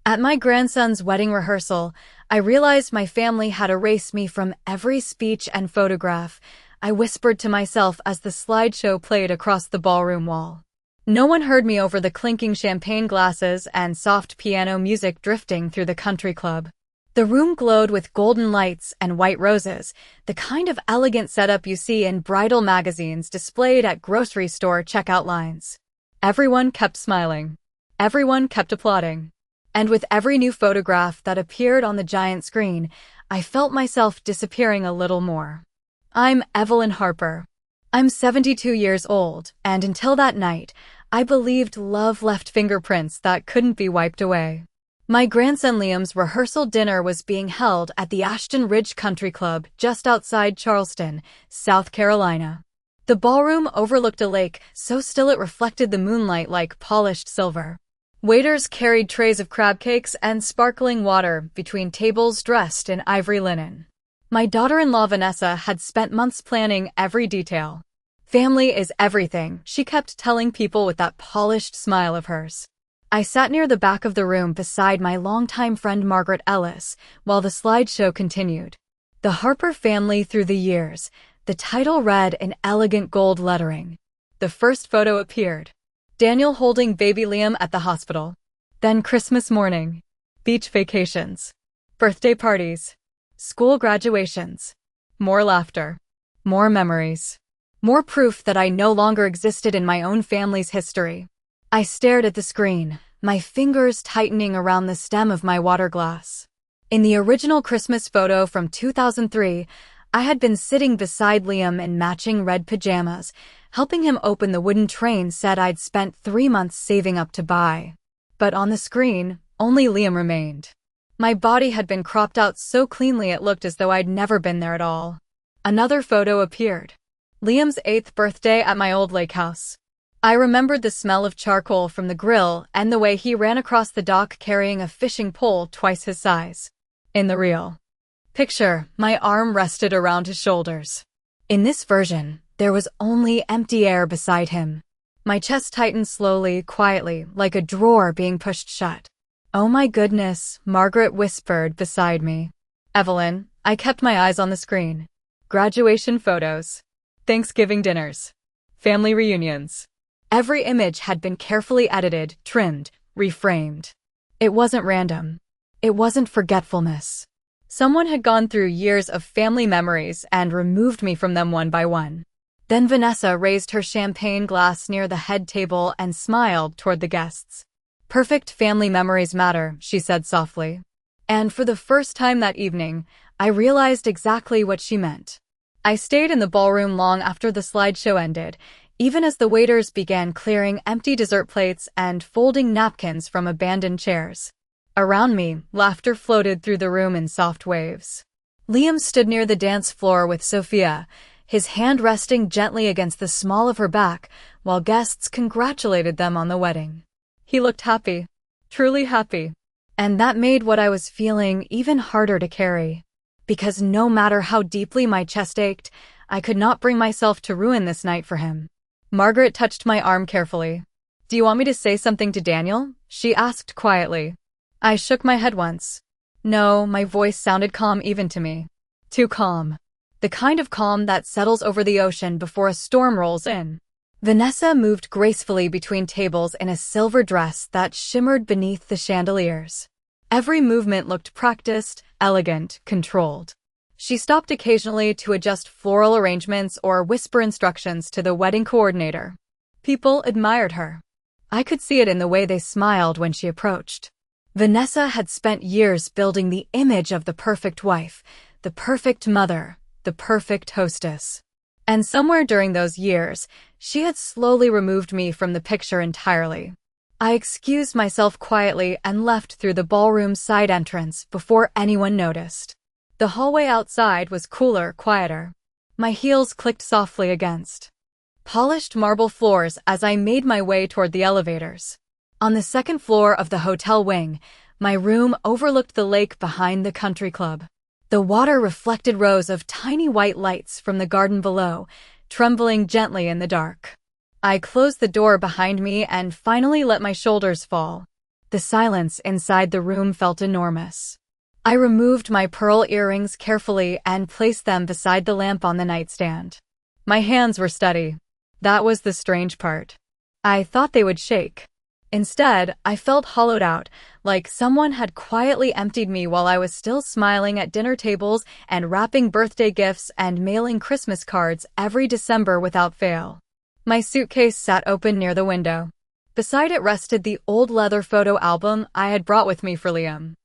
At my grandson's wedding rehearsal, I realized my family had erased me from every speech and photograph. I whispered to myself as the slideshow played across the ballroom wall. No one heard me over the clinking champagne glasses and soft piano music drifting through the country club. The room glowed with golden lights and white roses, the kind of elegant setup you see in bridal magazines displayed at grocery store checkout lines. Everyone kept smiling. Everyone kept applauding. And with every new photograph that appeared on the giant screen, I felt myself disappearing a little more. I'm Evelyn Harper. I'm 72 years old, and until that night, I believed love left fingerprints that couldn't be wiped away. My grandson Liam's rehearsal dinner was being held at the Ashton Ridge Country Club just outside Charleston, South Carolina. The ballroom overlooked a lake so still it reflected the moonlight like polished silver. Waiters carried trays of crab cakes and sparkling water between tables dressed in ivory linen. My daughter-in-law Vanessa had spent months planning every detail. Family is everything, she kept telling people with that polished smile of hers. I sat near the back of the room beside my longtime friend Margaret Ellis while the slideshow continued. The Harper Family Through the Years, the title read in elegant gold lettering. The first photo appeared. Daniel holding baby Liam at the hospital. Then Christmas morning. Beach vacations. Birthday parties. School graduations. More laughter. More memories. More proof that I no longer existed in my own family's history. I stared at the screen, my fingers tightening around the stem of my water glass. In the original Christmas photo from 2003, I had been sitting beside Liam in matching red pajamas, helping him open the wooden train set I'd spent 3 months saving up to buy. But on the screen, only Liam remained. My body had been cropped out so cleanly it looked as though I'd never been there at all. Another photo appeared. Liam's 8th birthday at my old lake house. I remembered the smell of charcoal from the grill and the way he ran across the dock carrying a fishing pole twice his size. In the real picture, my arm rested around his shoulders. In this version, there was only empty air beside him. My chest tightened slowly, quietly, like a drawer being pushed shut. "Oh my goodness," Margaret whispered beside me. "Evelyn," I kept my eyes on the screen. Graduation photos. Thanksgiving dinners. Family reunions. Every image had been carefully edited, trimmed, reframed. It wasn't random. It wasn't forgetfulness. Someone had gone through years of family memories and removed me from them one by one. Then Vanessa raised her champagne glass near the head table and smiled toward the guests. "Perfect family memories matter," she said softly. And for the first time that evening, I realized exactly what she meant. I stayed in the ballroom long after the slideshow ended, even as the waiters began clearing empty dessert plates and folding napkins from abandoned chairs. Around me, laughter floated through the room in soft waves. Liam stood near the dance floor with Sophia, his hand resting gently against the small of her back, while guests congratulated them on the wedding. He looked happy, truly happy. And that made what I was feeling even harder to carry. Because no matter how deeply my chest ached, I could not bring myself to ruin this night for him. Margaret touched my arm carefully. "Do you want me to say something to Daniel?" she asked quietly. I shook my head once. No, my voice sounded calm even to me. Too calm. The kind of calm that settles over the ocean before a storm rolls in. Vanessa moved gracefully between tables in a silver dress that shimmered beneath the chandeliers. Every movement looked practiced, elegant, controlled. She stopped occasionally to adjust floral arrangements or whisper instructions to the wedding coordinator. People admired her. I could see it in the way they smiled when she approached. Vanessa had spent years building the image of the perfect wife, the perfect mother, the perfect hostess. And somewhere during those years, she had slowly removed me from the picture entirely. I excused myself quietly and left through the ballroom's side entrance before anyone noticed. The hallway outside was cooler, quieter. My heels clicked softly against polished marble floors as I made my way toward the elevators. On the second floor of the hotel wing, my room overlooked the lake behind the country club. The water reflected rows of tiny white lights from the garden below, trembling gently in the dark. I closed the door behind me and finally let my shoulders fall. The silence inside the room felt enormous. I removed my pearl earrings carefully and placed them beside the lamp on the nightstand. My hands were steady. That was the strange part. I thought they would shake. Instead, I felt hollowed out, like someone had quietly emptied me while I was still smiling at dinner tables and wrapping birthday gifts and mailing Christmas cards every December without fail. My suitcase sat open near the window. Beside it rested the old leather photo album I had brought with me for Liam.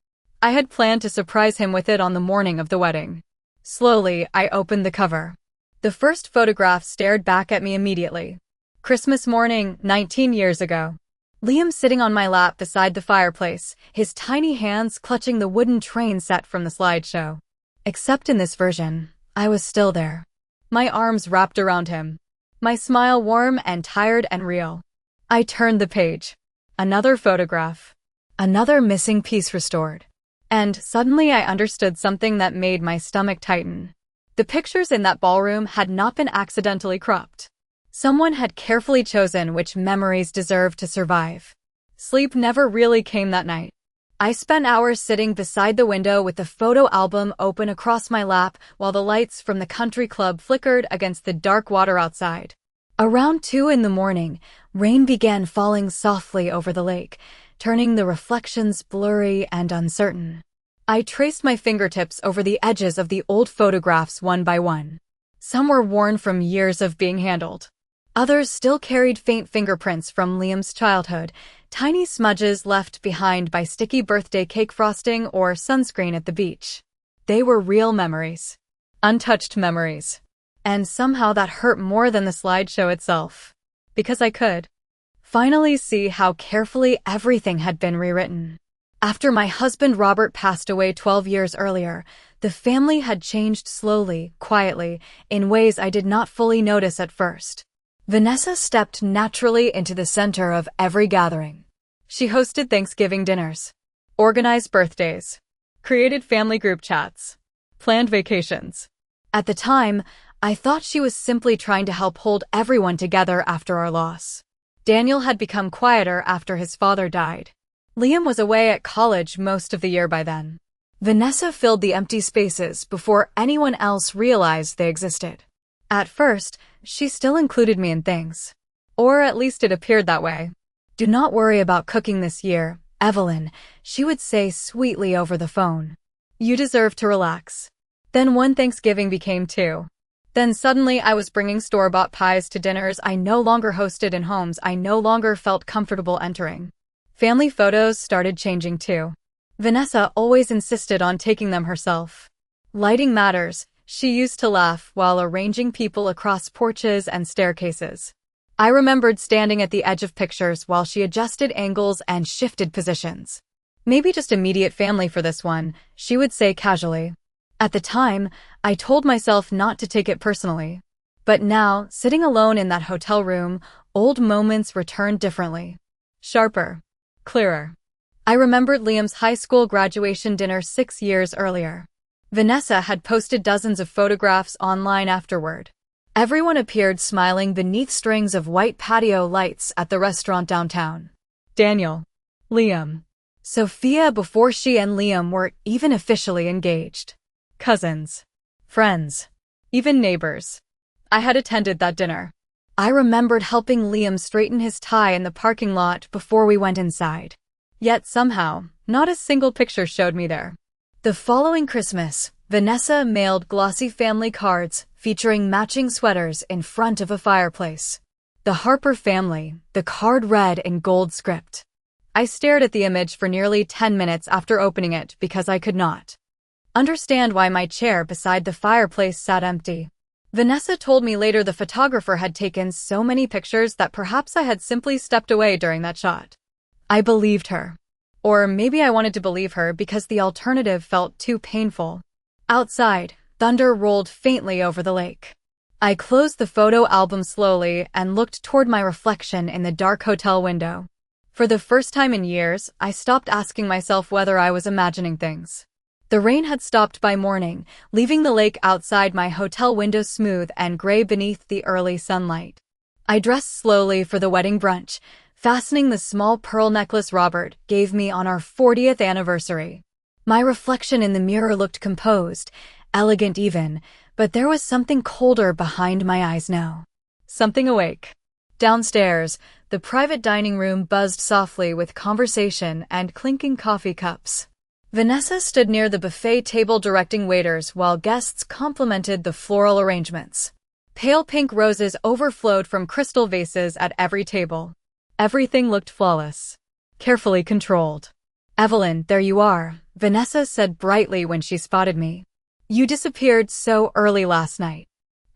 I had planned to surprise him with it on the morning of the wedding. Slowly, I opened the cover. The first photograph stared back at me immediately. Christmas morning, 19 years ago. Liam sitting on my lap beside the fireplace, his tiny hands clutching the wooden train set from the slideshow. Except in this version, I was still there. My arms wrapped around him. My smile warm and tired and real. I turned the page. Another photograph. Another missing piece restored. And suddenly I understood something that made my stomach tighten. The pictures in that ballroom had not been accidentally cropped. Someone had carefully chosen which memories deserved to survive. Sleep never really came that night. I spent hours sitting beside the window with the photo album open across my lap while the lights from the country club flickered against the dark water outside. Around 2 in the morning, rain began falling softly over the lake, turning the reflections blurry and uncertain. I traced my fingertips over the edges of the old photographs one by one. Some were worn from years of being handled. Others still carried faint fingerprints from Liam's childhood, tiny smudges left behind by sticky birthday cake frosting or sunscreen at the beach. They were real memories. Untouched memories. And somehow that hurt more than the slideshow itself. Because I could finally see how carefully everything had been rewritten. After my husband Robert passed away 12 years earlier, the family had changed slowly, quietly, in ways I did not fully notice at first. Vanessa stepped naturally into the center of every gathering. She hosted Thanksgiving dinners, organized birthdays, created family group chats, planned vacations. At the time, I thought she was simply trying to help hold everyone together after our loss. Daniel had become quieter after his father died. Liam was away at college most of the year by then. Vanessa filled the empty spaces before anyone else realized they existed. At first, she still included me in things. Or at least it appeared that way. "Do not worry about cooking this year, Evelyn," she would say sweetly over the phone. "You deserve to relax." Then one Thanksgiving became 2. Then suddenly I was bringing store-bought pies to dinners I no longer hosted in homes I no longer felt comfortable entering. Family photos started changing too. Vanessa always insisted on taking them herself. Lighting matters, she used to laugh while arranging people across porches and staircases. I remembered standing at the edge of pictures while she adjusted angles and shifted positions. "Maybe just immediate family for this one," she would say casually. At the time, I told myself not to take it personally. But now, sitting alone in that hotel room, old moments returned differently. Sharper. Clearer. I remembered Liam's high school graduation dinner 6 years earlier. Vanessa had posted dozens of photographs online afterward. Everyone appeared smiling beneath strings of white patio lights at the restaurant downtown. Daniel. Liam. Sophia before she and Liam were even officially engaged. Cousins. Friends. Even neighbors. I had attended that dinner. I remembered helping Liam straighten his tie in the parking lot before we went inside. Yet somehow, not a single picture showed me there. The following Christmas, Vanessa mailed glossy family cards featuring matching sweaters in front of a fireplace. The Harper family, the card read in gold script. I stared at the image for nearly 10 minutes after opening it because I could not understand why my chair beside the fireplace sat empty. Vanessa told me later the photographer had taken so many pictures that perhaps I had simply stepped away during that shot. I believed her. Or maybe I wanted to believe her because the alternative felt too painful. Outside, thunder rolled faintly over the lake. I closed the photo album slowly and looked toward my reflection in the dark hotel window. For the first time in years, I stopped asking myself whether I was imagining things. The rain had stopped by morning, leaving the lake outside my hotel window smooth and gray beneath the early sunlight. I dressed slowly for the wedding brunch, fastening the small pearl necklace Robert gave me on our 40th anniversary. My reflection in the mirror looked composed, elegant even, but there was something colder behind my eyes now. Something awake. Downstairs, the private dining room buzzed softly with conversation and clinking coffee cups. Vanessa stood near the buffet table directing waiters while guests complimented the floral arrangements. Pale pink roses overflowed from crystal vases at every table. Everything looked flawless. Carefully controlled. "Evelyn, there you are," Vanessa said brightly when she spotted me. "You disappeared so early last night."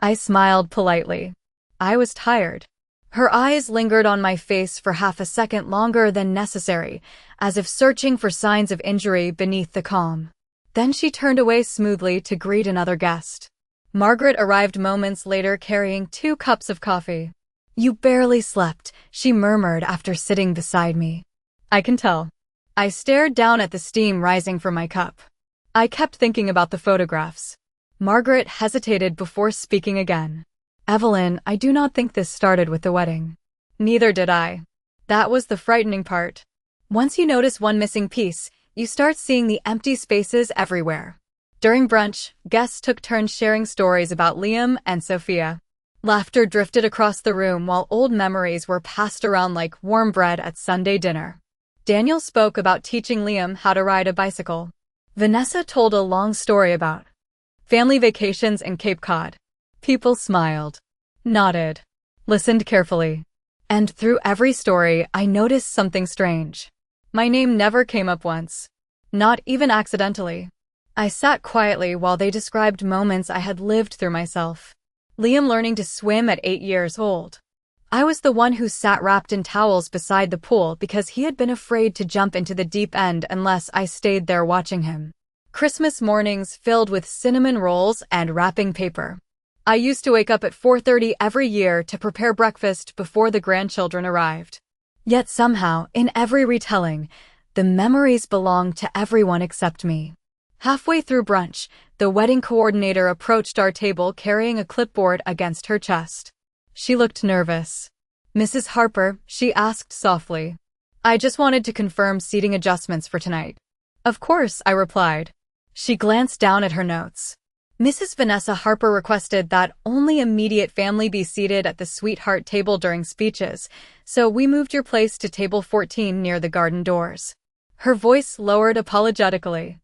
I smiled politely. I was tired. Her eyes lingered on my face for half a second longer than necessary, as if searching for signs of injury beneath the calm. Then she turned away smoothly to greet another guest. Margaret arrived moments later carrying 2 cups of coffee. "You barely slept," she murmured after sitting beside me. "I can tell." I stared down at the steam rising from my cup. I kept thinking about the photographs. Margaret hesitated before speaking again. "Evelyn, I do not think this started with the wedding." Neither did I. That was the frightening part. Once you notice one missing piece, you start seeing the empty spaces everywhere. During brunch, guests took turns sharing stories about Liam and Sophia. Laughter drifted across the room while old memories were passed around like warm bread at Sunday dinner. Daniel spoke about teaching Liam how to ride a bicycle. Vanessa told a long story about family vacations in Cape Cod. People smiled, nodded, listened carefully. And through every story, I noticed something strange. My name never came up once. Not even accidentally. I sat quietly while they described moments I had lived through myself. Liam learning to swim at 8 years old. I was the one who sat wrapped in towels beside the pool because he had been afraid to jump into the deep end unless I stayed there watching him. Christmas mornings filled with cinnamon rolls and wrapping paper. I used to wake up at 4:30 every year to prepare breakfast before the grandchildren arrived. Yet somehow, in every retelling, the memories belonged to everyone except me. Halfway through brunch, the wedding coordinator approached our table carrying a clipboard against her chest. She looked nervous. "Mrs. Harper," she asked softly. "I just wanted to confirm seating adjustments for tonight." "Of course," I replied. She glanced down at her notes. "Mrs. Vanessa Harper requested that only immediate family be seated at the sweetheart table during speeches, so we moved your place to table 14 near the garden doors." Her voice lowered apologetically.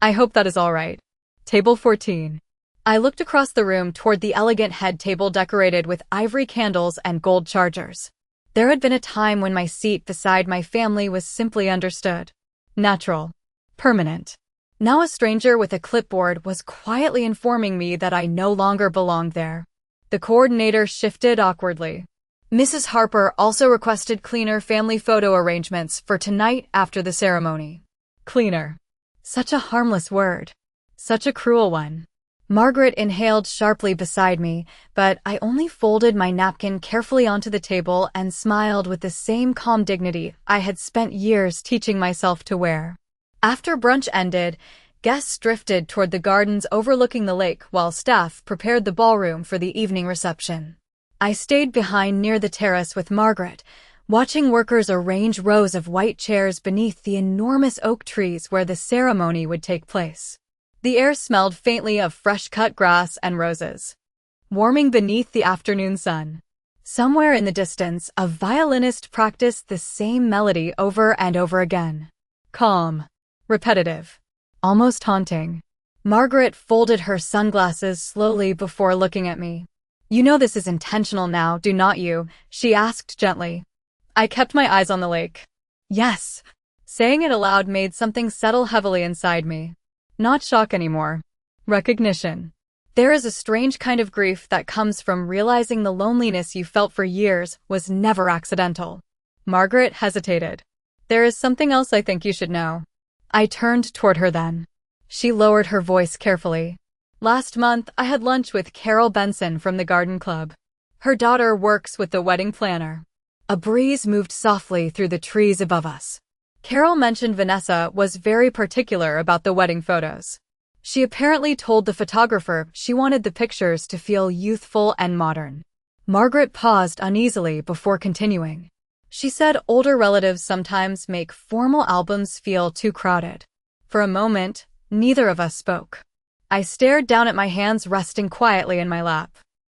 "I hope that is all right." Table 14. I looked across the room toward the elegant head table decorated with ivory candles and gold chargers. There had been a time when my seat beside my family was simply understood. Natural. Permanent. Now a stranger with a clipboard was quietly informing me that I no longer belonged there. The coordinator shifted awkwardly. "Mrs. Harper also requested cleaner family photo arrangements for tonight after the ceremony." Cleaner. Such a harmless word. Such a cruel one. Margaret inhaled sharply beside me, but I only folded my napkin carefully onto the table and smiled with the same calm dignity I had spent years teaching myself to wear. After brunch ended, guests drifted toward the gardens overlooking the lake while staff prepared the ballroom for the evening reception. I stayed behind near the terrace with Margaret, watching workers arrange rows of white chairs beneath the enormous oak trees where the ceremony would take place. The air smelled faintly of fresh-cut grass and roses, warming beneath the afternoon sun. Somewhere in the distance, a violinist practiced the same melody over and over again. Calm. Repetitive. Almost haunting. Margaret folded her sunglasses slowly before looking at me. "You know this is intentional now, do not you?" she asked gently. I kept my eyes on the lake. "Yes." Saying it aloud made something settle heavily inside me. Not shock anymore. Recognition. There is a strange kind of grief that comes from realizing the loneliness you felt for years was never accidental. Margaret hesitated. "There is something else I think you should know." I turned toward her then. She lowered her voice carefully. "Last month, I had lunch with Carol Benson from the Garden Club. Her daughter works with the wedding planner." A breeze moved softly through the trees above us. Carol mentioned Vanessa was very particular about the wedding photos. She apparently told the photographer she wanted the pictures to feel youthful and modern. Margaret paused uneasily before continuing. She said older relatives sometimes make formal albums feel too crowded. For a moment, neither of us spoke. I stared down at my hands resting quietly in my lap.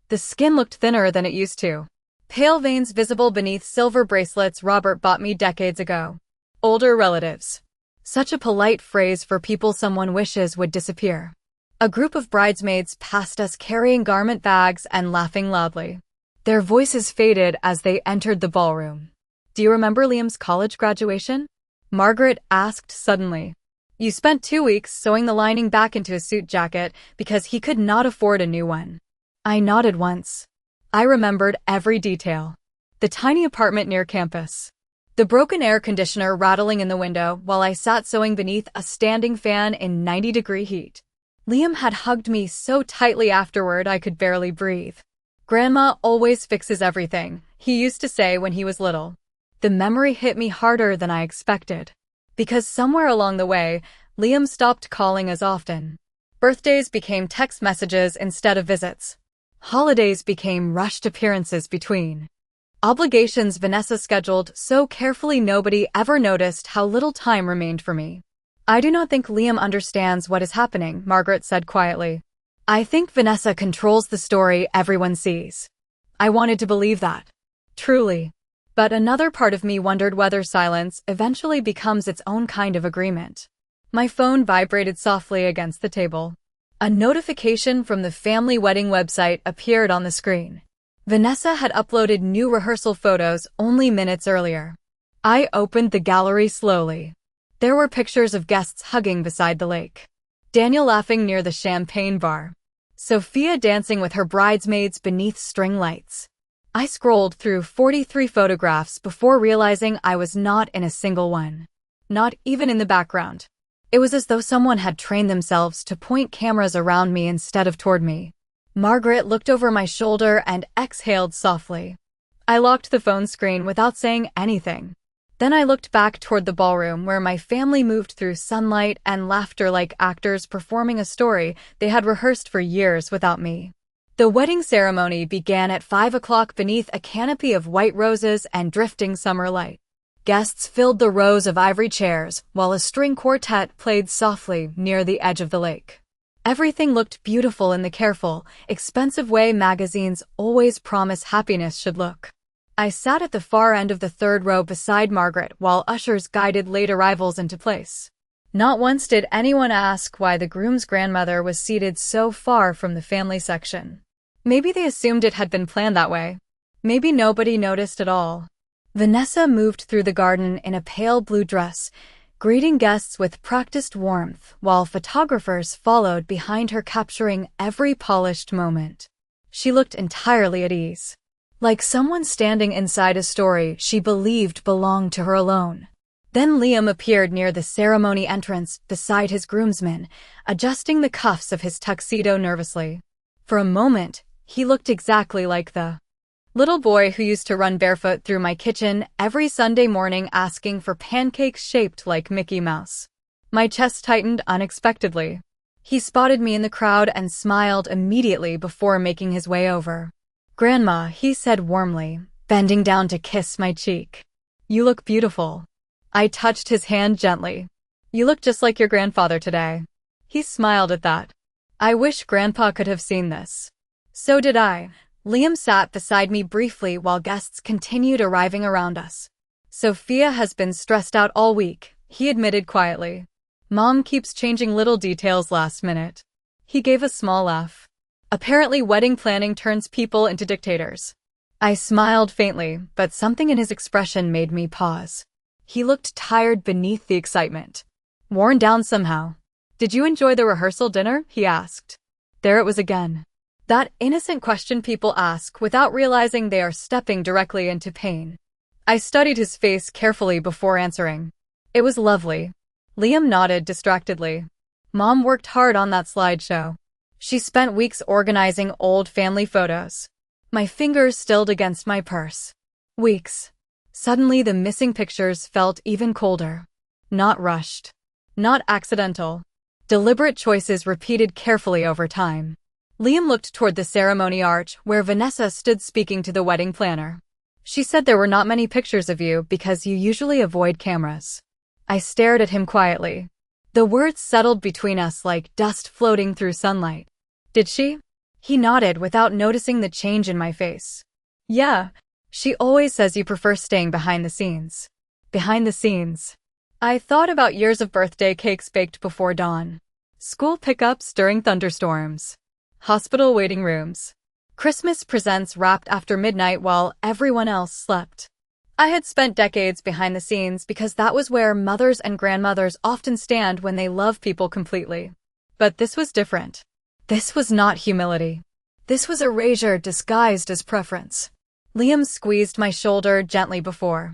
The skin looked thinner than it used to. Pale veins visible beneath silver bracelets Robert bought me decades ago. Older relatives. Such a polite phrase for people someone wishes would disappear. A group of bridesmaids passed us carrying garment bags and laughing loudly. Their voices faded as they entered the ballroom. Do you remember Liam's college graduation? Margaret asked suddenly. You spent 2 weeks sewing the lining back into his suit jacket because he could not afford a new one. I nodded once. I remembered every detail. The tiny apartment near campus. The broken air conditioner rattling in the window while I sat sewing beneath a standing fan in 90-degree heat. Liam had hugged me so tightly afterward I could barely breathe. Grandma always fixes everything, he used to say when he was little. The memory hit me harder than I expected. Because somewhere along the way, Liam stopped calling as often. Birthdays became text messages instead of visits. Holidays became rushed appearances between. Obligations Vanessa scheduled so carefully nobody ever noticed how little time remained for me. I do not think Liam understands what is happening, Margaret said quietly. I think Vanessa controls the story everyone sees. I wanted to believe that. Truly. But another part of me wondered whether silence eventually becomes its own kind of agreement. My phone vibrated softly against the table. A notification from the family wedding website appeared on the screen. Vanessa had uploaded new rehearsal photos only minutes earlier. I opened the gallery slowly. There were pictures of guests hugging beside the lake. Daniel laughing near the champagne bar. Sophia dancing with her bridesmaids beneath string lights. I scrolled through 43 photographs before realizing I was not in a single one. Not even in the background. It was as though someone had trained themselves to point cameras around me instead of toward me. Margaret looked over my shoulder and exhaled softly. I locked the phone screen without saying anything. Then I looked back toward the ballroom where my family moved through sunlight and laughter like actors performing a story they had rehearsed for years without me. The wedding ceremony began at 5 o'clock beneath a canopy of white roses and drifting summer light. Guests filled the rows of ivory chairs while a string quartet played softly near the edge of the lake. Everything looked beautiful in the careful, expensive way magazines always promise happiness should look. I sat at the far end of the third row beside Margaret while ushers guided late arrivals into place. Not once did anyone ask why the groom's grandmother was seated so far from the family section. Maybe they assumed it had been planned that way. Maybe nobody noticed at all. Vanessa moved through the garden in a pale blue dress, greeting guests with practiced warmth, while photographers followed behind her capturing every polished moment. She looked entirely at ease. Like someone standing inside a story she believed belonged to her alone. Then Liam appeared near the ceremony entrance beside his groomsmen, adjusting the cuffs of his tuxedo nervously. For a moment, he looked exactly like the little boy who used to run barefoot through my kitchen every Sunday morning asking for pancakes shaped like Mickey Mouse. My chest tightened unexpectedly. He spotted me in the crowd and smiled immediately before making his way over. Grandma, he said warmly, bending down to kiss my cheek. You look beautiful. I touched his hand gently. You look just like your grandfather today. He smiled at that. I wish Grandpa could have seen this. So did I. Liam sat beside me briefly while guests continued arriving around us. Sophia has been stressed out all week, he admitted quietly. Mom keeps changing little details last minute. He gave a small laugh. Apparently wedding planning turns people into dictators. I smiled faintly, but something in his expression made me pause. He looked tired beneath the excitement. Worn down somehow. Did you enjoy the rehearsal dinner? He asked. There it was again. That innocent question people ask without realizing they are stepping directly into pain. I studied his face carefully before answering. It was lovely. Liam nodded distractedly. Mom worked hard on that slideshow. She spent weeks organizing old family photos. My fingers stilled against my purse. Weeks. Suddenly the missing pictures felt even colder. Not rushed. Not accidental. Deliberate choices repeated carefully over time. Liam looked toward the ceremony arch where Vanessa stood speaking to the wedding planner. She said there were not many pictures of you because you usually avoid cameras. I stared at him quietly. The words settled between us like dust floating through sunlight. Did she? He nodded without noticing the change in my face. Yeah, she always says you prefer staying behind the scenes. Behind the scenes. I thought about years of birthday cakes baked before dawn. School pickups during thunderstorms. Hospital waiting rooms. Christmas presents wrapped after midnight while everyone else slept. I had spent decades behind the scenes because that was where mothers and grandmothers often stand when they love people completely. But this was different. This was not humility. This was erasure disguised as preference. Liam squeezed my shoulder gently before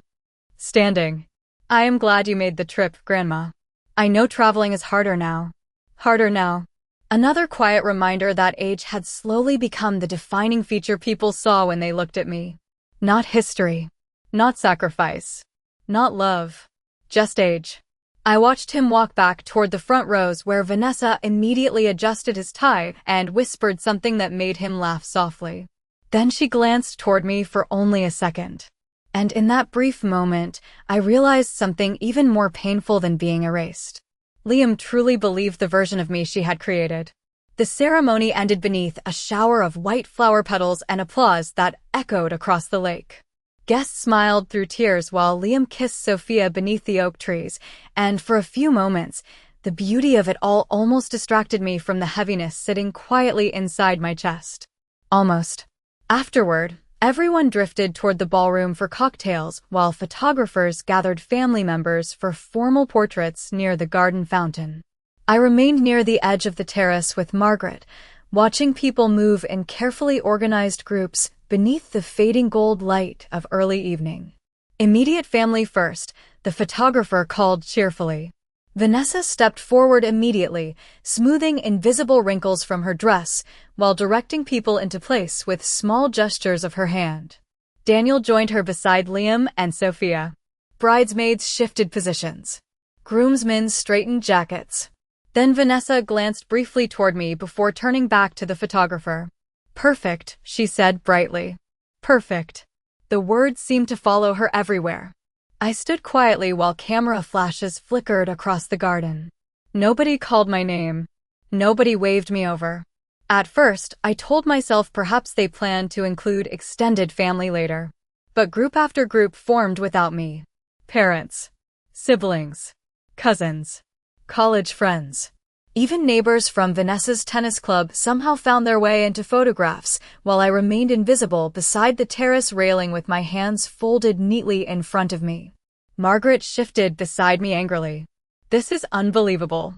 standing. I am glad you made the trip, Grandma. I know traveling is harder now. Harder now. Another quiet reminder that age had slowly become the defining feature people saw when they looked at me. Not history. Not sacrifice. Not love. Just age. I watched him walk back toward the front rows where Vanessa immediately adjusted his tie and whispered something that made him laugh softly. Then she glanced toward me for only a second. And in that brief moment, I realized something even more painful than being erased. Liam truly believed the version of me she had created. The ceremony ended beneath a shower of white flower petals and applause that echoed across the lake. Guests smiled through tears while Liam kissed Sophia beneath the oak trees, and for a few moments, the beauty of it all almost distracted me from the heaviness sitting quietly inside my chest. Almost. Afterward, everyone drifted toward the ballroom for cocktails while photographers gathered family members for formal portraits near the garden fountain. I remained near the edge of the terrace with Margaret, watching people move in carefully organized groups beneath the fading gold light of early evening. Immediate family first, the photographer called cheerfully. Vanessa stepped forward immediately, smoothing invisible wrinkles from her dress, while directing people into place with small gestures of her hand. Daniel joined her beside Liam and Sophia. Bridesmaids shifted positions. Groomsmen straightened jackets. Then Vanessa glanced briefly toward me before turning back to the photographer. Perfect, she said brightly. Perfect. The words seemed to follow her everywhere. I stood quietly while camera flashes flickered across the garden. Nobody called my name. Nobody waved me over. At first, I told myself perhaps they planned to include extended family later. But group after group formed without me. Parents, siblings, cousins, college friends. Even neighbors from Vanessa's tennis club somehow found their way into photographs, while I remained invisible beside the terrace railing with my hands folded neatly in front of me. Margaret shifted beside me angrily. This is unbelievable.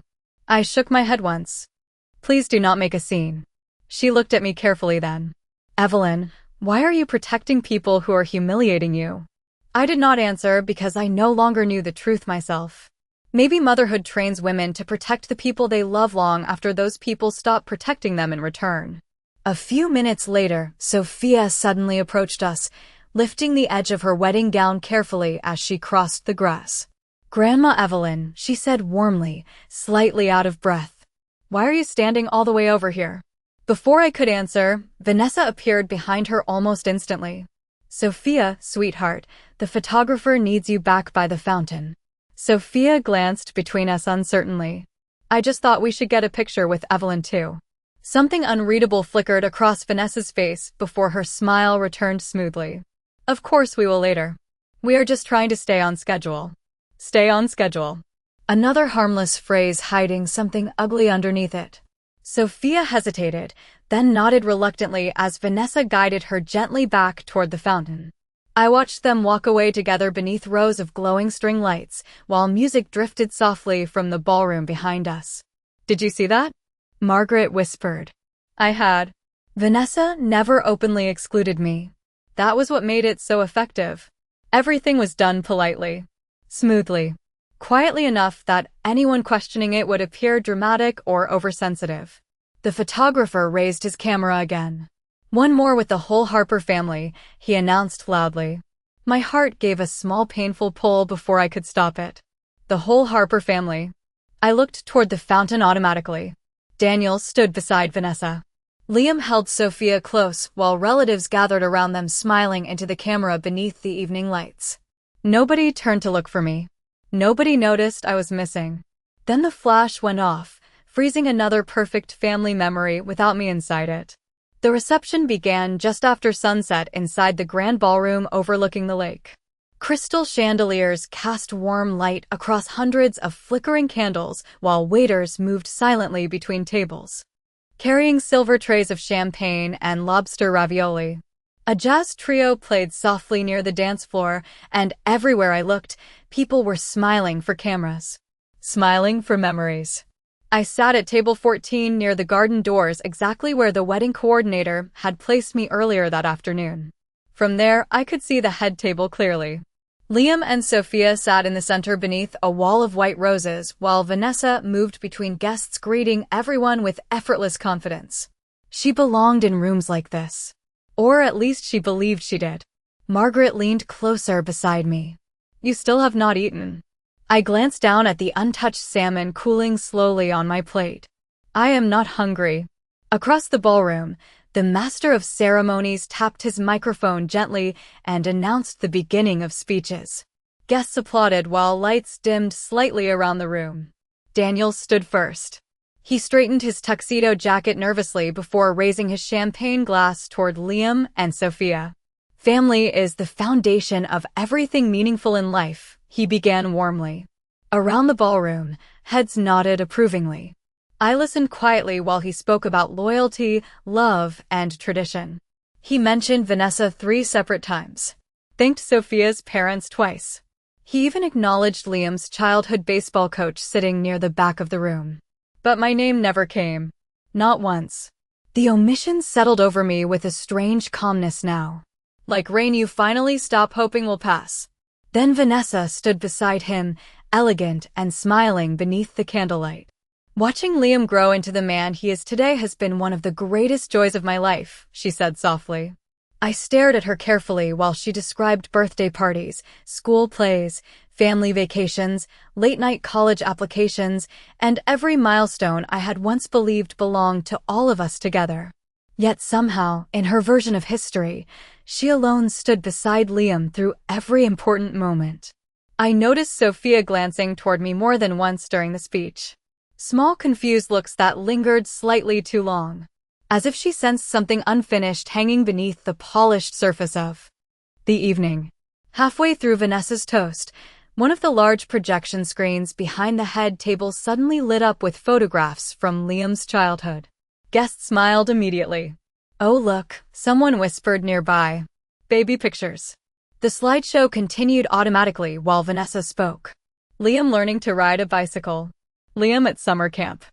I shook my head once. Please do not make a scene. She looked at me carefully then. Evelyn, why are you protecting people who are humiliating you? I did not answer because I no longer knew the truth myself. Maybe motherhood trains women to protect the people they love long after those people stop protecting them in return. A few minutes later, Sophia suddenly approached us, lifting the edge of her wedding gown carefully as she crossed the grass. Grandma Evelyn, she said warmly, slightly out of breath. Why are you standing all the way over here? Before I could answer, Vanessa appeared behind her almost instantly. Sophia, sweetheart, the photographer needs you back by the fountain. Sophia glanced between us uncertainly. I just thought we should get a picture with Evelyn too. Something unreadable flickered across Vanessa's face before her smile returned smoothly. Of course we will later. We are just trying to stay on schedule. Stay on schedule. Another harmless phrase hiding something ugly underneath it. Sophia hesitated, then nodded reluctantly as Vanessa guided her gently back toward the fountain. I watched them walk away together beneath rows of glowing string lights, while music drifted softly from the ballroom behind us. Did you see that? Margaret whispered. I had. Vanessa never openly excluded me. That was what made it so effective. Everything was done politely, smoothly, quietly enough that anyone questioning it would appear dramatic or oversensitive. The photographer raised his camera again. One more with the whole Harper family, he announced loudly. My heart gave a small painful pull before I could stop it. The whole Harper family. I looked toward the fountain automatically. Daniel stood beside Vanessa. Liam held Sophia close while relatives gathered around them, smiling into the camera beneath the evening lights. Nobody turned to look for me. Nobody noticed I was missing. Then the flash went off, freezing another perfect family memory without me inside it. The reception began just after sunset inside the grand ballroom overlooking the lake. Crystal chandeliers cast warm light across hundreds of flickering candles while waiters moved silently between tables, carrying silver trays of champagne and lobster ravioli. A jazz trio played softly near the dance floor, and everywhere I looked, people were smiling for cameras, smiling for memories. I sat at table 14 near the garden doors, exactly where the wedding coordinator had placed me earlier that afternoon. From there, I could see the head table clearly. Liam and Sophia sat in the center beneath a wall of white roses, while Vanessa moved between guests, greeting everyone with effortless confidence. She belonged in rooms like this. Or at least she believed she did. Margaret leaned closer beside me. "You still have not eaten." I glanced down at the untouched salmon cooling slowly on my plate. "I am not hungry." Across the ballroom, the master of ceremonies tapped his microphone gently and announced the beginning of speeches. Guests applauded while lights dimmed slightly around the room. Daniel stood first. He straightened his tuxedo jacket nervously before raising his champagne glass toward Liam and Sophia. "Family is the foundation of everything meaningful in life," he began warmly. Around the ballroom, heads nodded approvingly. I listened quietly while he spoke about loyalty, love, and tradition. He mentioned Vanessa 3 separate times, thanked Sophia's parents twice. He even acknowledged Liam's childhood baseball coach sitting near the back of the room. But my name never came. Not once. The omission settled over me with a strange calmness now. Like rain you finally stop hoping will pass. Then Vanessa stood beside him, elegant and smiling beneath the candlelight. "Watching Liam grow into the man he is today has been one of the greatest joys of my life," she said softly. I stared at her carefully while she described birthday parties, school plays, family vacations, late-night college applications, and every milestone I had once believed belonged to all of us together. Yet somehow, in her version of history, she alone stood beside Liam through every important moment. I noticed Sophia glancing toward me more than once during the speech. Small confused looks that lingered slightly too long, as if she sensed something unfinished hanging beneath the polished surface of the evening. Halfway through Vanessa's toast, one of the large projection screens behind the head table suddenly lit up with photographs from Liam's childhood. Guests smiled immediately. "Oh look," someone whispered nearby. "Baby pictures." The slideshow continued automatically while Vanessa spoke. Liam learning to ride a bicycle. Liam at summer camp.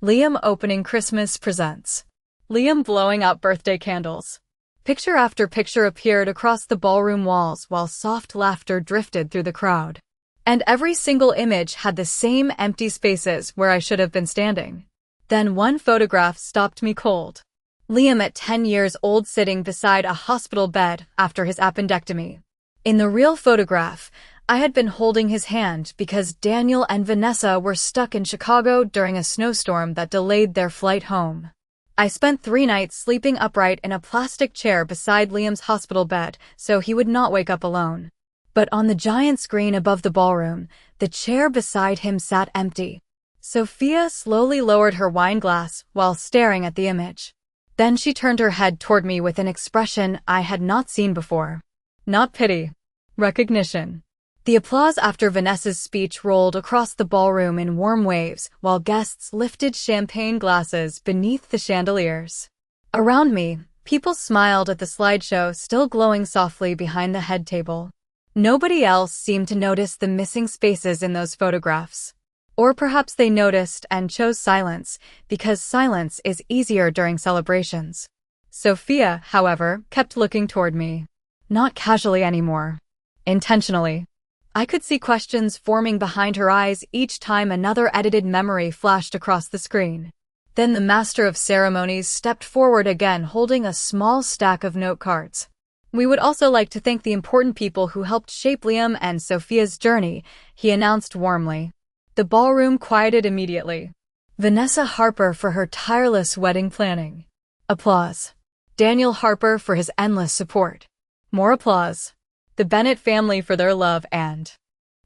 Liam opening Christmas presents. Liam blowing out birthday candles. Picture after picture appeared across the ballroom walls while soft laughter drifted through the crowd. And every single image had the same empty spaces where I should have been standing. Then one photograph stopped me cold. Liam at 10 years old sitting beside a hospital bed after his appendectomy. In the real photograph, I had been holding his hand because Daniel and Vanessa were stuck in Chicago during a snowstorm that delayed their flight home. I spent 3 nights sleeping upright in a plastic chair beside Liam's hospital bed so he would not wake up alone. But on the giant screen above the ballroom, the chair beside him sat empty. Sophia slowly lowered her wine glass while staring at the image. Then she turned her head toward me with an expression I had not seen before. Not pity. Recognition. The applause after Vanessa's speech rolled across the ballroom in warm waves while guests lifted champagne glasses beneath the chandeliers. Around me, people smiled at the slideshow still glowing softly behind the head table. Nobody else seemed to notice the missing spaces in those photographs. Or perhaps they noticed and chose silence, because silence is easier during celebrations. Sophia, however, kept looking toward me. Not casually anymore. Intentionally. I could see questions forming behind her eyes each time another edited memory flashed across the screen. Then the master of ceremonies stepped forward again holding a small stack of note cards. "We would also like to thank the important people who helped shape Liam and Sophia's journey," he announced warmly. The ballroom quieted immediately. Vanessa Harper for her tireless wedding planning. Applause. Daniel Harper for his endless support. More applause. The Bennett family for their love and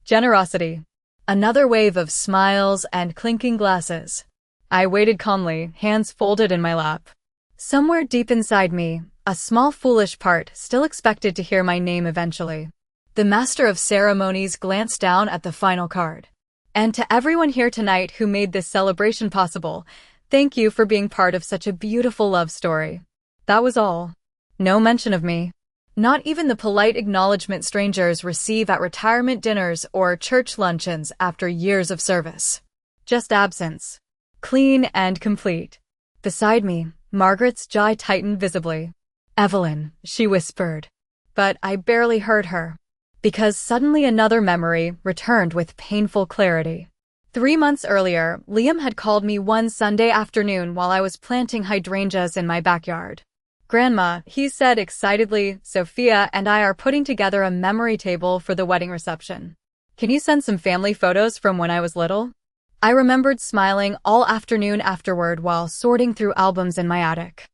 generosity. Another wave of smiles and clinking glasses. I waited calmly, hands folded in my lap. Somewhere deep inside me, a small foolish part still expected to hear my name eventually. The master of ceremonies glanced down at the final card. And to everyone here tonight who made this celebration possible, thank you for being part of such a beautiful love story. That was all. No mention of me. Not even the polite acknowledgement strangers receive at retirement dinners or church luncheons after years of service. Just absence. Clean and complete. Beside me, Margaret's jaw tightened visibly. "Evelyn," she whispered. But I barely heard her. Because suddenly another memory returned with painful clarity. 3 months earlier, Liam had called me one Sunday afternoon while I was planting hydrangeas in my backyard. "Grandma," he said excitedly, "Sophia and I are putting together a memory table for the wedding reception. Can you send some family photos from when I was little?" I remembered smiling all afternoon afterward while sorting through albums in my attic.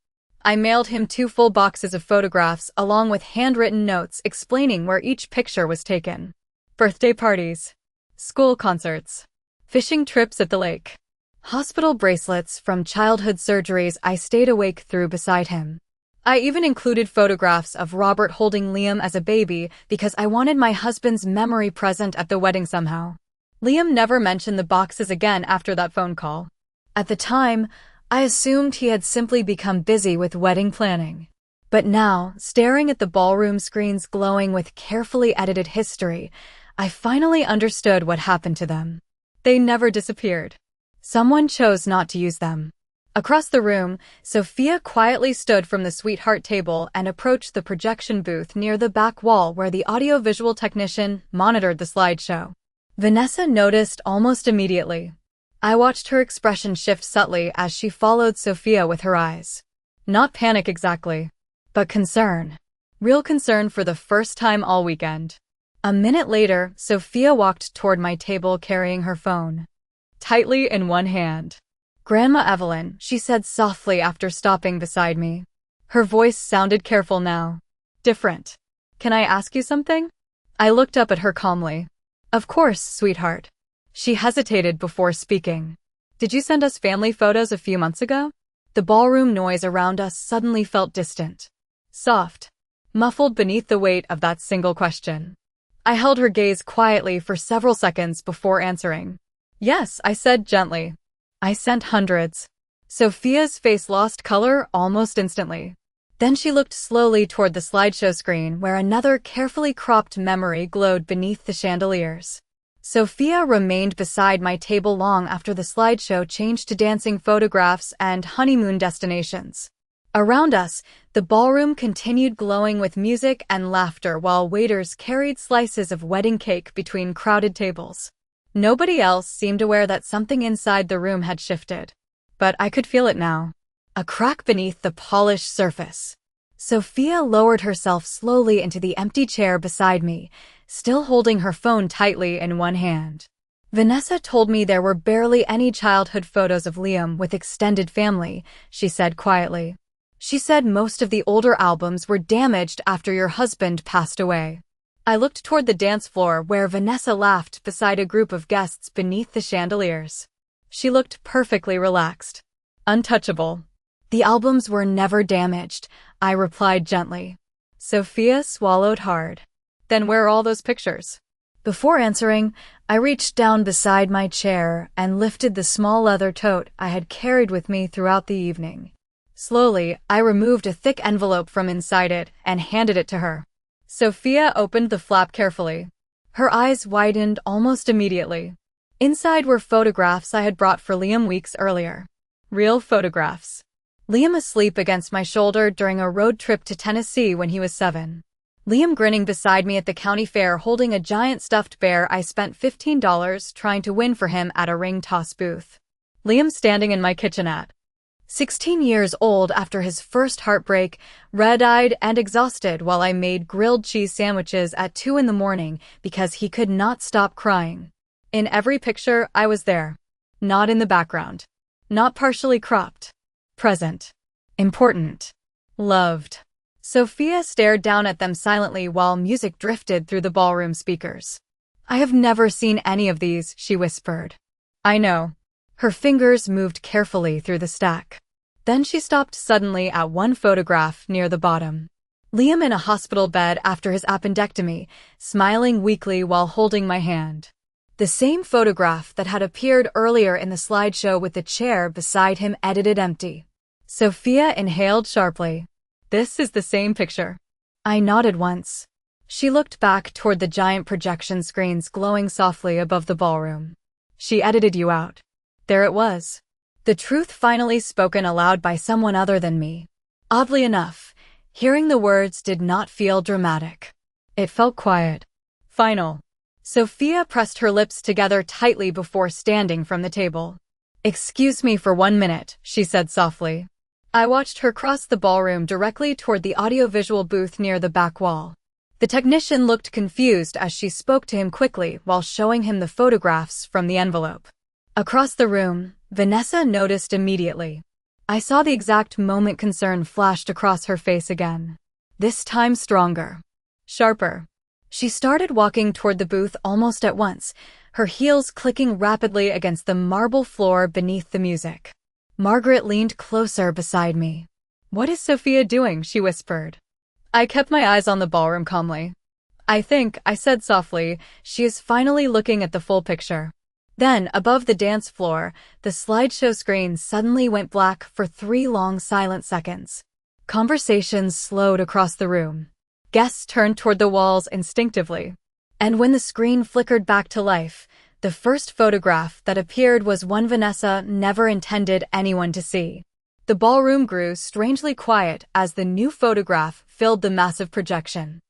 I mailed him 2 full boxes of photographs along with handwritten notes explaining where each picture was taken. Birthday parties, school concerts, fishing trips at the lake, hospital bracelets from childhood surgeries I stayed awake through beside him. I even included photographs of Robert holding Liam as a baby because I wanted my husband's memory present at the wedding somehow. Liam never mentioned the boxes again after that phone call. At the time, I assumed he had simply become busy with wedding planning. But now, staring at the ballroom screens glowing with carefully edited history, I finally understood what happened to them. They never disappeared. Someone chose not to use them. Across the room, Sophia quietly stood from the sweetheart table and approached the projection booth near the back wall where the audiovisual technician monitored the slideshow. Vanessa noticed almost immediately. I watched her expression shift subtly as she followed Sophia with her eyes. Not panic exactly, but concern. Real concern for the first time all weekend. A minute later, Sophia walked toward my table carrying her phone. Tightly in one hand. "Grandma Evelyn," she said softly after stopping beside me. Her voice sounded careful now. Different. "Can I ask you something?" I looked up at her calmly. "Of course, sweetheart." She hesitated before speaking. "Did you send us family photos a few months ago?" The ballroom noise around us suddenly felt distant. Soft. Muffled beneath the weight of that single question. I held her gaze quietly for several seconds before answering. "Yes," I said gently. "I sent hundreds." Sophia's face lost color almost instantly. Then she looked slowly toward the slideshow screen where another carefully cropped memory glowed beneath the chandeliers. Sophia remained beside my table long after the slideshow changed to dancing photographs and honeymoon destinations. Around us, the ballroom continued glowing with music and laughter while waiters carried slices of wedding cake between crowded tables. Nobody else seemed aware that something inside the room had shifted. But I could feel it now. A crack beneath the polished surface. Sophia lowered herself slowly into the empty chair beside me, still holding her phone tightly in one hand. "Vanessa told me there were barely any childhood photos of Liam with extended family," she said quietly. "She said most of the older albums were damaged after your husband passed away." I looked toward the dance floor where Vanessa laughed beside a group of guests beneath the chandeliers. She looked perfectly relaxed. Untouchable. "The albums were never damaged," I replied gently. Sophia swallowed hard. "Then where are all those pictures?" Before answering, I reached down beside my chair and lifted the small leather tote I had carried with me throughout the evening. Slowly, I removed a thick envelope from inside it and handed it to her. Sophia opened the flap carefully. Her eyes widened almost immediately. Inside were photographs I had brought for Liam weeks earlier. Real photographs. Liam asleep against my shoulder during a road trip to Tennessee when he was 7. Liam grinning beside me at the county fair holding a giant stuffed bear I spent $15 trying to win for him at a ring toss booth. Liam standing in my kitchen at 16 years old after his first heartbreak, red-eyed and exhausted while I made grilled cheese sandwiches at 2 in the morning because he could not stop crying. In every picture, I was there. Not in the background. Not partially cropped. Present. Important. Loved. Sophia stared down at them silently while music drifted through the ballroom speakers. I have never seen any of these, she whispered. I know. Her fingers moved carefully through the stack. Then she stopped suddenly at one photograph near the bottom. Liam in a hospital bed after his appendectomy, smiling weakly while holding my hand. The same photograph that had appeared earlier in the slideshow with the chair beside him edited empty. Sophia inhaled sharply. This is the same picture. I nodded once. She looked back toward the giant projection screens glowing softly above the ballroom. She edited you out. There it was. The truth finally spoken aloud by someone other than me. Oddly enough, hearing the words did not feel dramatic. It felt quiet. Final. Sophia pressed her lips together tightly before standing from the table. Excuse me for 1 minute, she said softly. I watched her cross the ballroom directly toward the audiovisual booth near the back wall. The technician looked confused as she spoke to him quickly while showing him the photographs from the envelope. Across the room, Vanessa noticed immediately. I saw the exact moment concern flashed across her face again. This time stronger. Sharper. She started walking toward the booth almost at once, her heels clicking rapidly against the marble floor beneath the music. Margaret leaned closer beside me. What is Sophia doing? She whispered. I kept my eyes on the ballroom calmly. I think, I said softly, she is finally looking at the full picture. Then, above the dance floor, the slideshow screen suddenly went black for 3 long silent seconds. Conversations slowed across the room. Guests turned toward the walls instinctively. And when the screen flickered back to life, the first photograph that appeared was one Vanessa never intended anyone to see. The ballroom grew strangely quiet as the new photograph filled the massive projection.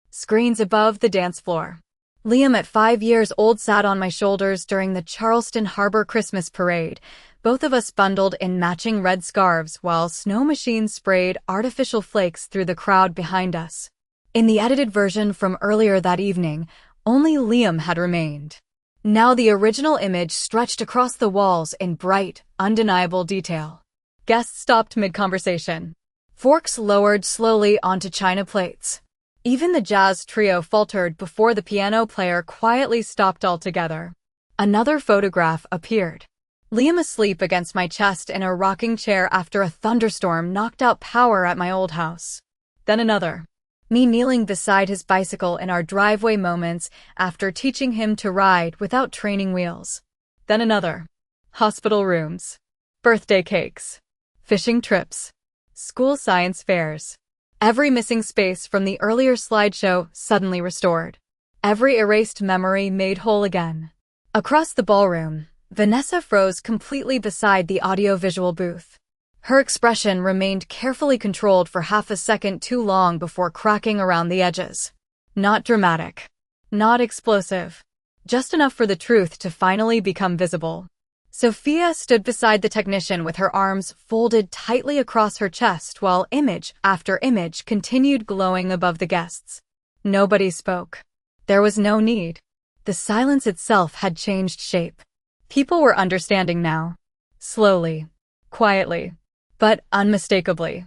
Screens above the dance floor. Liam at 5 years old sat on my shoulders during the Charleston Harbor Christmas parade, both of us bundled in matching red scarves while snow machines sprayed artificial flakes through the crowd behind us. In the edited version from earlier that evening, only Liam had remained. Now the original image stretched across the walls in bright, undeniable detail. Guests stopped mid-conversation. Forks lowered slowly onto china plates. Even the jazz trio faltered before the piano player quietly stopped altogether. Another photograph appeared. Liam asleep against my chest in a rocking chair after a thunderstorm knocked out power at my old house. Then another. Me kneeling beside his bicycle in our driveway moments after teaching him to ride without training wheels. Then another. Hospital rooms. Birthday cakes. Fishing trips. School science fairs. Every missing space from the earlier slideshow suddenly restored. Every erased memory made whole again. Across the ballroom, Vanessa froze completely beside the audiovisual booth. Her expression remained carefully controlled for half a second too long before cracking around the edges. Not dramatic. Not explosive. Just enough for the truth to finally become visible. Sophia stood beside the technician with her arms folded tightly across her chest while image after image continued glowing above the guests. Nobody spoke. There was no need. The silence itself had changed shape. People were understanding now. Slowly. Quietly. But unmistakably.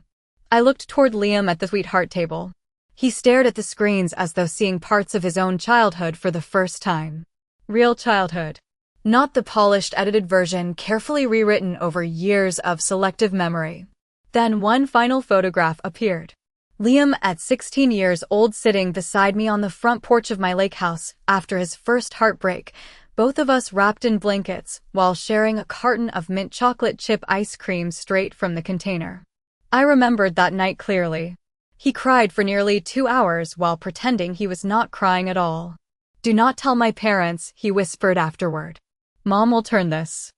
I looked toward Liam at the sweetheart table. He stared at the screens as though seeing parts of his own childhood for the first time. Real childhood. Not the polished edited version carefully rewritten over years of selective memory. Then one final photograph appeared. Liam at 16 years old sitting beside me on the front porch of my lake house after his first heartbreak, both of us wrapped in blankets while sharing a carton of mint chocolate chip ice cream straight from the container. I remembered that night clearly. He cried for nearly 2 hours while pretending he was not crying at all. Do not tell my parents, he whispered afterward. Mom will turn this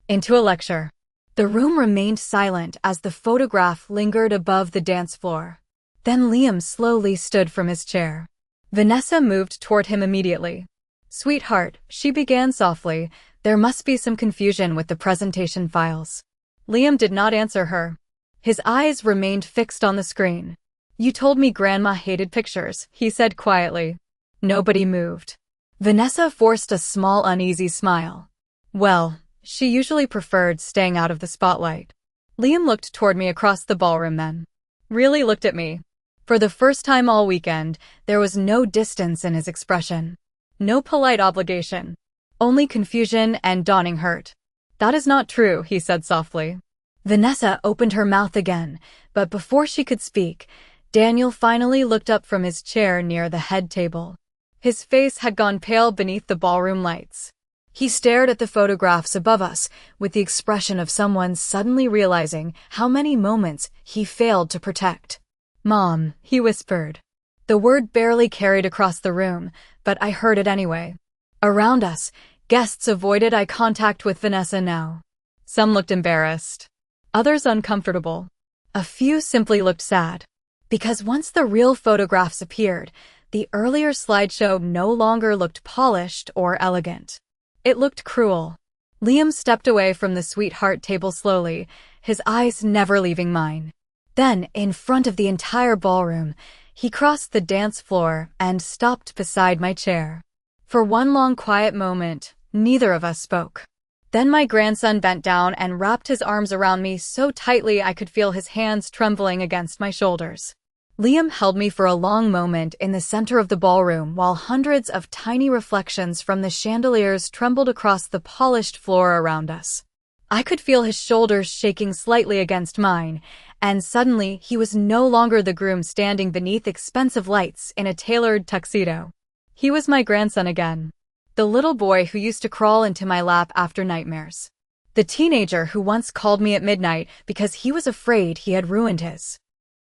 into a lecture. The room remained silent as the photograph lingered above the dance floor. Then Liam slowly stood from his chair. Vanessa moved toward him immediately. Sweetheart, she began softly, there must be some confusion with the presentation files. Liam did not answer her. His eyes remained fixed on the screen. You told me Grandma hated pictures, he said quietly. Nobody moved. Vanessa forced a small uneasy smile. Well, she usually preferred staying out of the spotlight. Liam looked toward me across the ballroom then. Really looked at me. For the first time all weekend, there was no distance in his expression. No polite obligation. Only confusion and dawning hurt. "That is not true," he said softly. Vanessa opened her mouth again, but before she could speak, Daniel finally looked up from his chair near the head table. His face had gone pale beneath the ballroom lights. He stared at the photographs above us with the expression of someone suddenly realizing how many moments he failed to protect. "Mom," he whispered. The word barely carried across the room, but I heard it anyway. Around us, guests avoided eye contact with Vanessa now. Some looked embarrassed. Others uncomfortable. A few simply looked sad. Because once the real photographs appeared, the earlier slideshow no longer looked polished or elegant. It looked cruel. Liam stepped away from the sweetheart table slowly, his eyes never leaving mine. Then, in front of the entire ballroom, he crossed the dance floor and stopped beside my chair. For one long quiet moment, neither of us spoke. Then my grandson bent down and wrapped his arms around me so tightly I could feel his hands trembling against my shoulders. Liam held me for a long moment in the center of the ballroom while hundreds of tiny reflections from the chandeliers trembled across the polished floor around us. I could feel his shoulders shaking slightly against mine, and suddenly he was no longer the groom standing beneath expensive lights in a tailored tuxedo. He was my grandson again. The little boy who used to crawl into my lap after nightmares. The teenager who once called me at midnight because he was afraid he had ruined his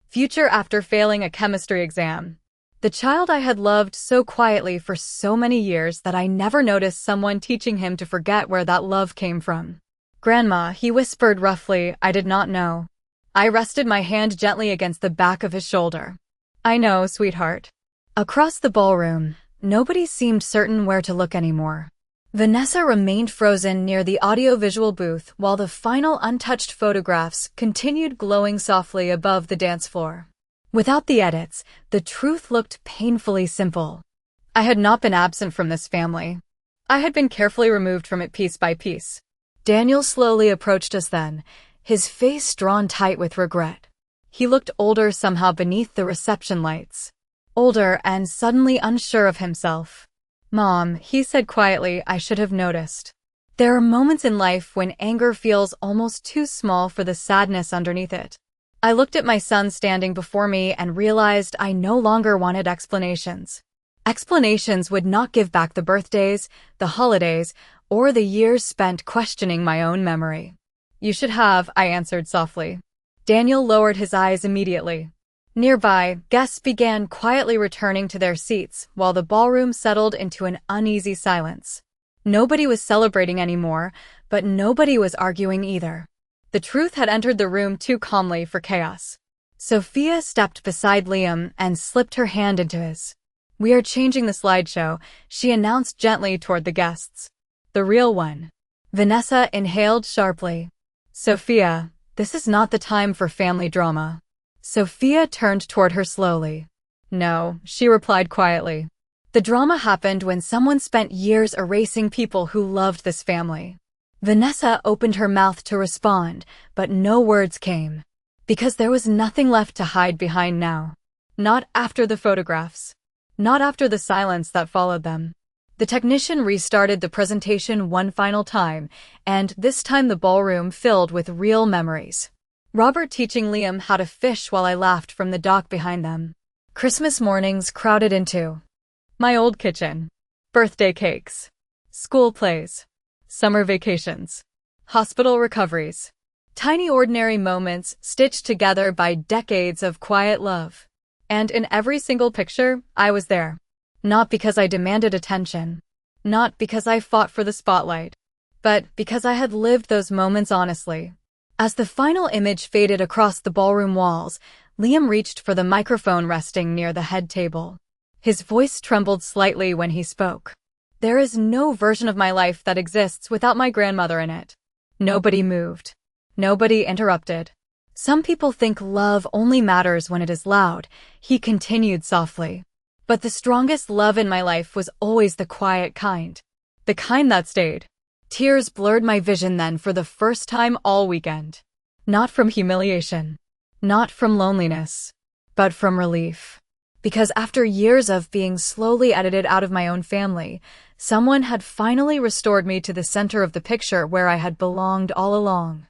future after failing a chemistry exam. The child I had loved so quietly for so many years that I never noticed someone teaching him to forget where that love came from. "Grandma," he whispered roughly. I did not know. I rested my hand gently against the back of his shoulder. "I know, sweetheart." Across the ballroom, nobody seemed certain where to look anymore. Vanessa remained frozen near the audiovisual booth while the final untouched photographs continued glowing softly above the dance floor. Without the edits, the truth looked painfully simple. I had not been absent from this family. I had been carefully removed from it piece by piece. Daniel slowly approached us then, his face drawn tight with regret. He looked older somehow beneath the reception lights. Older and suddenly unsure of himself. "Mom," he said quietly, "I should have noticed. There are moments in life when anger feels almost too small for the sadness underneath it." I looked at my son standing before me and realized I no longer wanted explanations. Explanations would not give back the birthdays, the holidays, or the years spent questioning my own memory. "You should have," I answered softly. Daniel lowered his eyes immediately. Nearby, guests began quietly returning to their seats while the ballroom settled into an uneasy silence. Nobody was celebrating anymore, but nobody was arguing either. The truth had entered the room too calmly for chaos. Sophia stepped beside Liam and slipped her hand into his. "We are changing the slideshow," she announced gently toward the guests. "The real one." Vanessa inhaled sharply. "Sophia, this is not the time for family drama." Sophia turned toward her slowly. "No," she replied quietly. "The drama happened when someone spent years erasing people who loved this family." Vanessa opened her mouth to respond, but no words came. Because there was nothing left to hide behind now. Not after the photographs. Not after the silence that followed them. The technician restarted the presentation one final time, and this time the ballroom filled with real memories. Robert teaching Liam how to fish while I laughed from the dock behind them. Christmas mornings crowded into my old kitchen. Birthday cakes. School plays. Summer vacations. Hospital recoveries. Tiny ordinary moments stitched together by decades of quiet love. And in every single picture, I was there. Not because I demanded attention. Not because I fought for the spotlight. But because I had lived those moments honestly. As the final image faded across the ballroom walls, Liam reached for the microphone resting near the head table. His voice trembled slightly when he spoke. "There is no version of my life that exists without my grandmother in it." Nobody moved. Nobody interrupted. "Some people think love only matters when it is loud," he continued softly. "But the strongest love in my life was always the quiet kind. The kind that stayed." Tears blurred my vision then for the first time all weekend. Not from humiliation, not from loneliness, but from relief. Because after years of being slowly edited out of my own family, someone had finally restored me to the center of the picture where I had belonged all along.